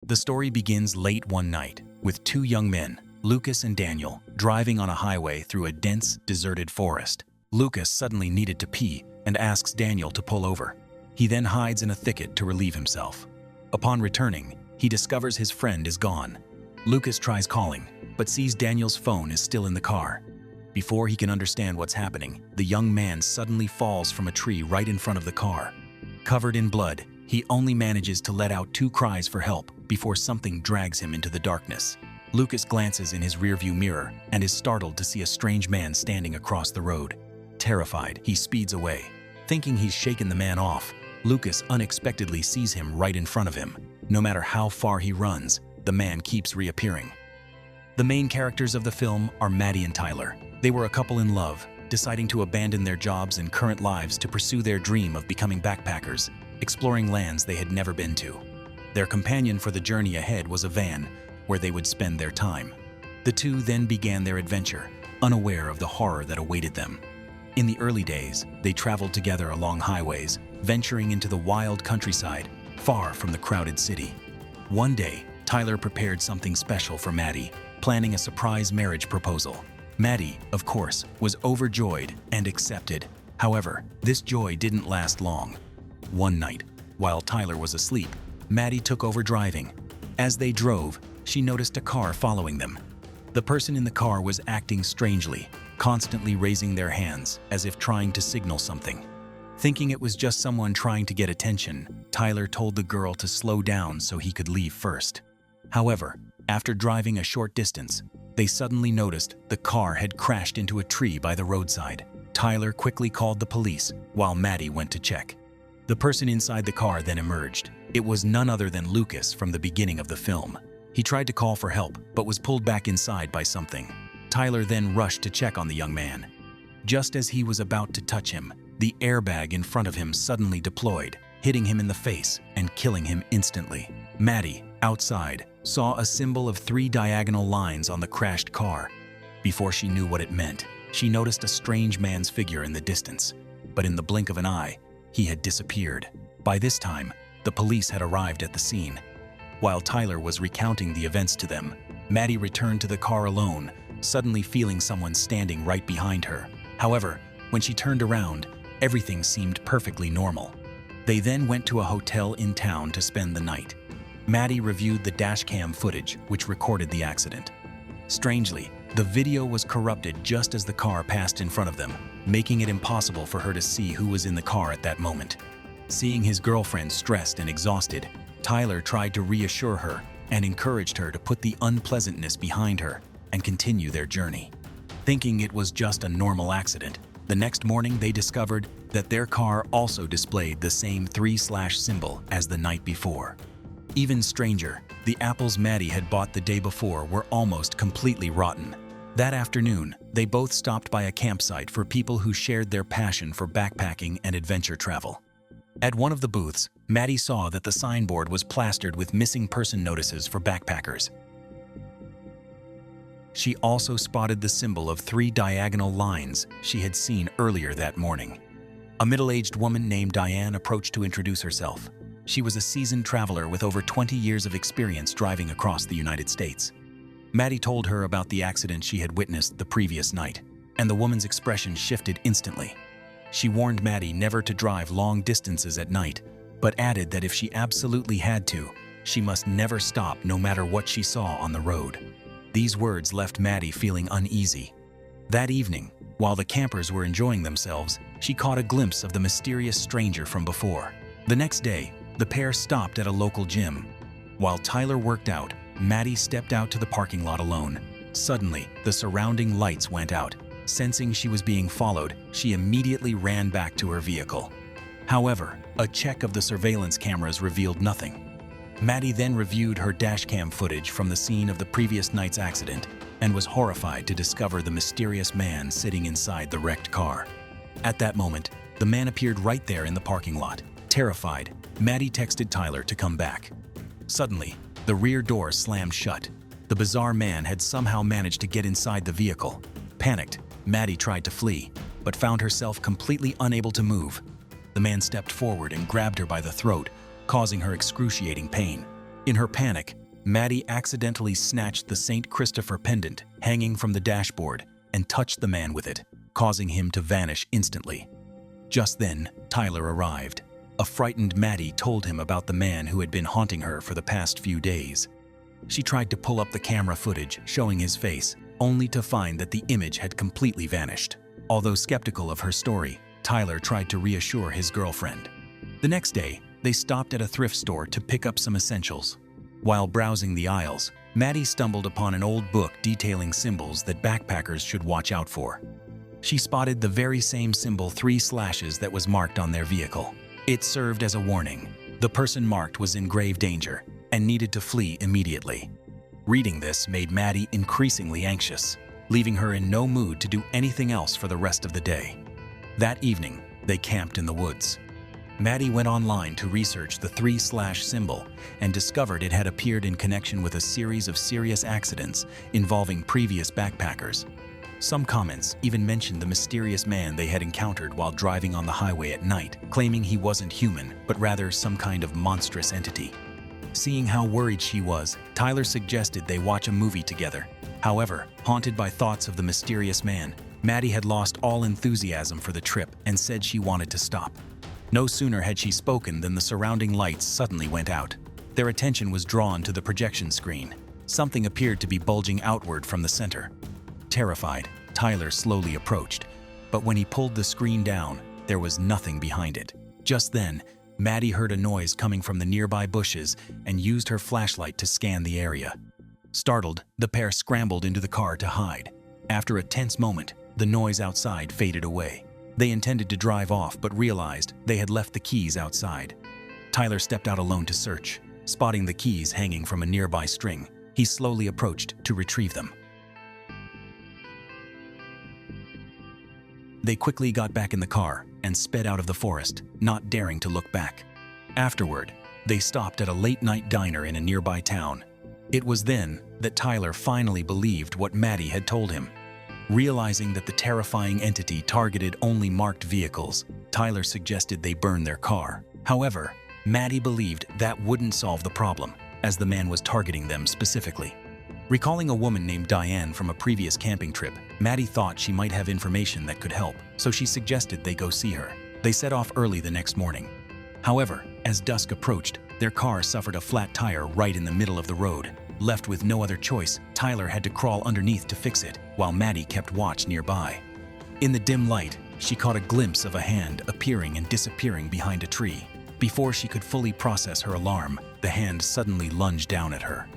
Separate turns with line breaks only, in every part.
The story begins late one night with two young men, Lucas and Daniel, driving on a highway through a dense, deserted forest. Lucas suddenly needed to pee and asks Daniel to pull over. He then hides in a thicket to relieve himself. Upon returning, he discovers his friend is gone. Lucas tries calling, but sees Daniel's phone is still in the car. Before he can understand what's happening, the young man suddenly falls from a tree right in front of the car. Covered in blood, he only manages to let out two cries for help before something drags him into the darkness. Lucas glances in his rearview mirror and is startled to see a strange man standing across the road. Terrified, he speeds away. Thinking he's shaken the man off, Lucas unexpectedly sees him right in front of him. No matter how far he runs, the man keeps reappearing. The main characters of the film are Maddie and Tyler. They were a couple in love, deciding to abandon their jobs and current lives to pursue their dream of becoming backpackers, exploring lands they had never been to. Their companion for the journey ahead was a van, where they would spend their time. The two then began their adventure, unaware of the horror that awaited them. In the early days, they traveled together along highways, venturing into the wild countryside, far from the crowded city. One day, Tyler prepared something special for Maddie, planning a surprise marriage proposal. Maddie, of course, was overjoyed and accepted. However, this joy didn't last long. One night, while Tyler was asleep, Maddie took over driving. As they drove, she noticed a car following them. The person in the car was acting strangely, constantly raising their hands as if trying to signal something. Thinking it was just someone trying to get attention, Tyler told the girl to slow down so he could leave first. However, after driving a short distance, they suddenly noticed the car had crashed into a tree by the roadside. Tyler quickly called the police while Maddie went to check. The person inside the car then emerged. It was none other than Lucas from the beginning of the film. He tried to call for help, but was pulled back inside by something. Tyler then rushed to check on the young man. Just as he was about to touch him, the airbag in front of him suddenly deployed, hitting him in the face and killing him instantly. Maddie, outside, saw a symbol of 3 diagonal lines on the crashed car. Before she knew what it meant, she noticed a strange man's figure in the distance. But in the blink of an eye, he had disappeared. By this time, the police had arrived at the scene. While Tyler was recounting the events to them, Maddie returned to the car alone, suddenly feeling someone standing right behind her. However, when she turned around, everything seemed perfectly normal. They then went to a hotel in town to spend the night. Maddie reviewed the dashcam footage, which recorded the accident. Strangely, the video was corrupted just as the car passed in front of them, making it impossible for her to see who was in the car at that moment. Seeing his girlfriend stressed and exhausted, Tyler tried to reassure her and encouraged her to put the unpleasantness behind her and continue their journey. Thinking it was just a normal accident, the next morning they discovered that their car also displayed the same 3/ symbol as the night before. Even stranger, the apples Maddie had bought the day before were almost completely rotten. That afternoon, they both stopped by a campsite for people who shared their passion for backpacking and adventure travel. At one of the booths, Maddie saw that the signboard was plastered with missing person notices for backpackers. She also spotted the symbol of 3 diagonal lines she had seen earlier that morning. A middle-aged woman named Diane approached to introduce herself. She was a seasoned traveler with over 20 years of experience driving across the United States. Maddie told her about the accident she had witnessed the previous night, and the woman's expression shifted instantly. She warned Maddie never to drive long distances at night, but added that if she absolutely had to, she must never stop no matter what she saw on the road. These words left Maddie feeling uneasy. That evening, while the campers were enjoying themselves, she caught a glimpse of the mysterious stranger from before. The next day, the pair stopped at a local gym. While Tyler worked out, Maddie stepped out to the parking lot alone. Suddenly, the surrounding lights went out. Sensing she was being followed, she immediately ran back to her vehicle. However, a check of the surveillance cameras revealed nothing. Maddie then reviewed her dashcam footage from the scene of the previous night's accident and was horrified to discover the mysterious man sitting inside the wrecked car. At that moment, the man appeared right there in the parking lot. Terrified, Maddie texted Tyler to come back. Suddenly, the rear door slammed shut. The bizarre man had somehow managed to get inside the vehicle. Panicked, Maddie tried to flee, but found herself completely unable to move. The man stepped forward and grabbed her by the throat, causing her excruciating pain. In her panic, Maddie accidentally snatched the St. Christopher pendant hanging from the dashboard and touched the man with it, causing him to vanish instantly. Just then, Tyler arrived. A frightened Maddie told him about the man who had been haunting her for the past few days. She tried to pull up the camera footage showing his face, only to find that the image had completely vanished. Although skeptical of her story, Tyler tried to reassure his girlfriend. The next day, they stopped at a thrift store to pick up some essentials. While browsing the aisles, Maddie stumbled upon an old book detailing symbols that backpackers should watch out for. She spotted the very same symbol 3 slashes that was marked on their vehicle. It served as a warning. The person marked was in grave danger and needed to flee immediately. Reading this made Maddie increasingly anxious, leaving her in no mood to do anything else for the rest of the day. That evening, they camped in the woods. Maddie went online to research the 3-slash symbol and discovered it had appeared in connection with a series of serious accidents involving previous backpackers. Some comments even mentioned the mysterious man they had encountered while driving on the highway at night, claiming he wasn't human, but rather some kind of monstrous entity. Seeing how worried she was, Tyler suggested they watch a movie together. However, haunted by thoughts of the mysterious man, Maddie had lost all enthusiasm for the trip and said she wanted to stop. No sooner had she spoken than the surrounding lights suddenly went out. Their attention was drawn to the projection screen. Something appeared to be bulging outward from the center. Terrified, Tyler slowly approached, but when he pulled the screen down, there was nothing behind it. Just then, Maddie heard a noise coming from the nearby bushes and used her flashlight to scan the area. Startled, the pair scrambled into the car to hide. After a tense moment, the noise outside faded away. They intended to drive off but realized they had left the keys outside. Tyler stepped out alone to search. Spotting the keys hanging from a nearby string, he slowly approached to retrieve them. They quickly got back in the car and sped out of the forest, not daring to look back. Afterward, they stopped at a late-night diner in a nearby town. It was then that Tyler finally believed what Maddie had told him. Realizing that the terrifying entity targeted only marked vehicles, Tyler suggested they burn their car. However, Maddie believed that wouldn't solve the problem, as the man was targeting them specifically. Recalling a woman named Diane from a previous camping trip, Maddie thought she might have information that could help, so she suggested they go see her. They set off early the next morning. However, as dusk approached, their car suffered a flat tire right in the middle of the road. Left with no other choice, Tyler had to crawl underneath to fix it, while Maddie kept watch nearby. In the dim light, she caught a glimpse of a hand appearing and disappearing behind a tree. Before she could fully process her alarm, the hand suddenly lunged down at her.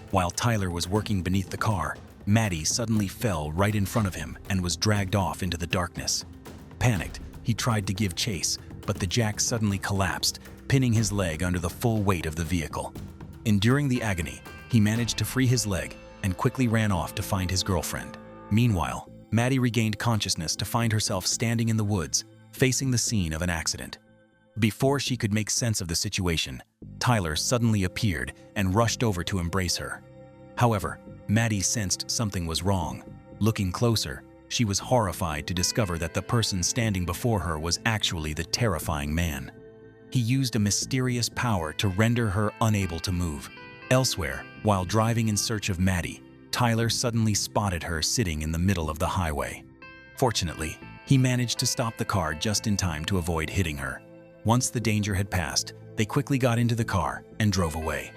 While Tyler was working beneath the car, Maddie suddenly fell right in front of him and was dragged off into the darkness. Panicked, he tried to give chase, but the jack suddenly collapsed, pinning his leg under the full weight of the vehicle. Enduring the agony, he managed to free his leg and quickly ran off to find his girlfriend. Meanwhile, Maddie regained consciousness to find herself standing in the woods, facing the scene of an accident. Before she could make sense of the situation, Tyler suddenly appeared and rushed over to embrace her. However, Maddie sensed something was wrong. Looking closer, she was horrified to discover that the person standing before her was actually the terrifying man. He used a mysterious power to render her unable to move. Elsewhere, while driving in search of Maddie, Tyler suddenly spotted her sitting in the middle of the highway. Fortunately, he managed to stop the car just in time to avoid hitting her. Once the danger had passed, they quickly got into the car and drove away.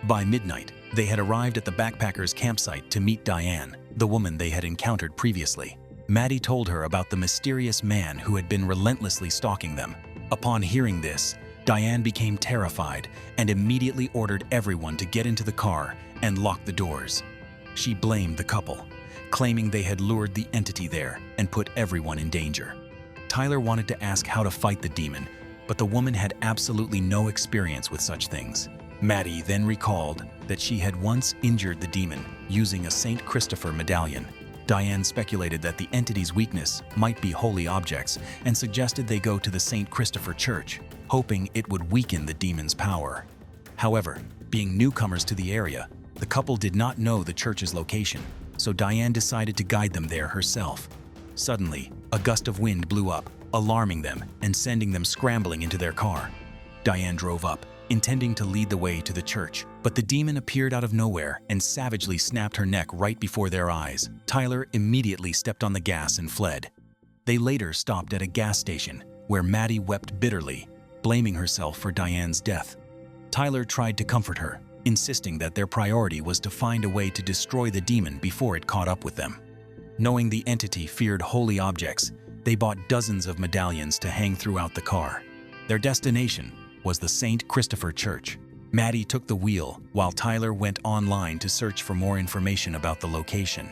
By midnight, they had arrived at the backpackers' campsite to meet Diane, the woman they had encountered previously. Maddie told her about the mysterious man who had been relentlessly stalking them. Upon hearing this, Diane became terrified and immediately ordered everyone to get into the car and lock the doors. She blamed the couple, claiming they had lured the entity there and put everyone in danger. Tyler wanted to ask how to fight the demon, but the woman had absolutely no experience with such things. Maddie then recalled that she had once injured the demon using a St. Christopher medallion. Diane speculated that the entity's weakness might be holy objects and suggested they go to the St. Christopher Church, hoping it would weaken the demon's power. However, being newcomers to the area, the couple did not know the church's location, so Diane decided to guide them there herself. Suddenly, a gust of wind blew up, alarming them and sending them scrambling into their car. Diane drove up, intending to lead the way to the church, But the demon appeared out of nowhere and savagely snapped her neck right before their eyes. Tyler immediately stepped on the gas and fled. They later stopped at a gas station, where Maddie wept bitterly, blaming herself for Diane's death. Tyler tried to comfort her, insisting that their priority was to find a way to destroy the demon before it caught up with them. Knowing the entity feared holy objects, they bought dozens of medallions to hang throughout the car. Their destination was the St. Christopher Church. Maddie took the wheel while Tyler went online to search for more information about the location.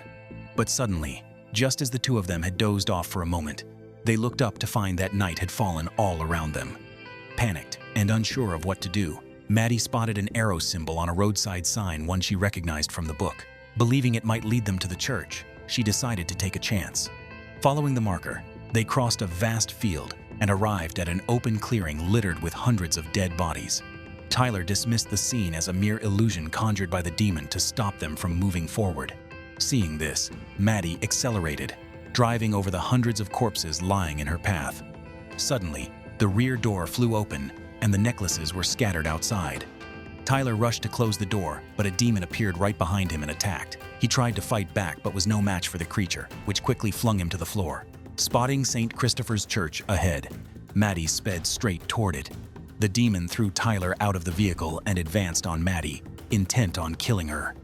But suddenly, just as the two of them had dozed off for a moment, they looked up to find that night had fallen all around them. Panicked and unsure of what to do, Maddie spotted an arrow symbol on a roadside sign, one she recognized from the book. Believing it might lead them to the church, she decided to take a chance. Following the marker, they crossed a vast field and arrived at an open clearing littered with hundreds of dead bodies. Tyler dismissed the scene as a mere illusion conjured by the demon to stop them from moving forward. Seeing this, Maddie accelerated, driving over the hundreds of corpses lying in her path. Suddenly, the rear door flew open and the necklaces were scattered outside. Tyler rushed to close the door, but a demon appeared right behind him and attacked. He tried to fight back but was no match for the creature, which quickly flung him to the floor. Spotting St. Christopher's Church ahead, Maddie sped straight toward it. The demon threw Tyler out of the vehicle and advanced on Maddie, intent on killing her.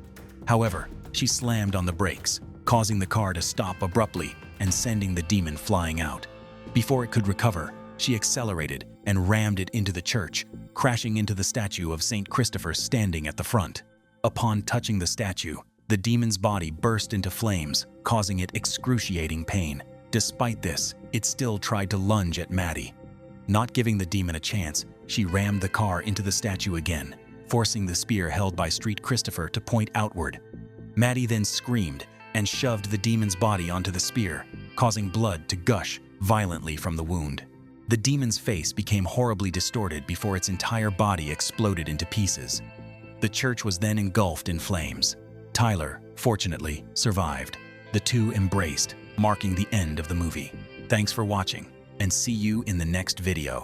However, she slammed on the brakes, causing the car to stop abruptly and sending the demon flying out. Before it could recover, she accelerated and rammed it into the church, crashing into the statue of St. Christopher standing at the front. Upon touching the statue, the demon's body burst into flames, causing it excruciating pain. Despite this, it still tried to lunge at Maddie. Not giving the demon a chance, she rammed the car into the statue again, forcing the spear held by St. Christopher to point outward. Maddie then screamed and shoved the demon's body onto the spear, causing blood to gush violently from the wound. The demon's face became horribly distorted before its entire body exploded into pieces. The church was then engulfed in flames. Tyler, fortunately, survived. The two embraced, marking the end of the movie. Thanks for watching, and see you in the next video.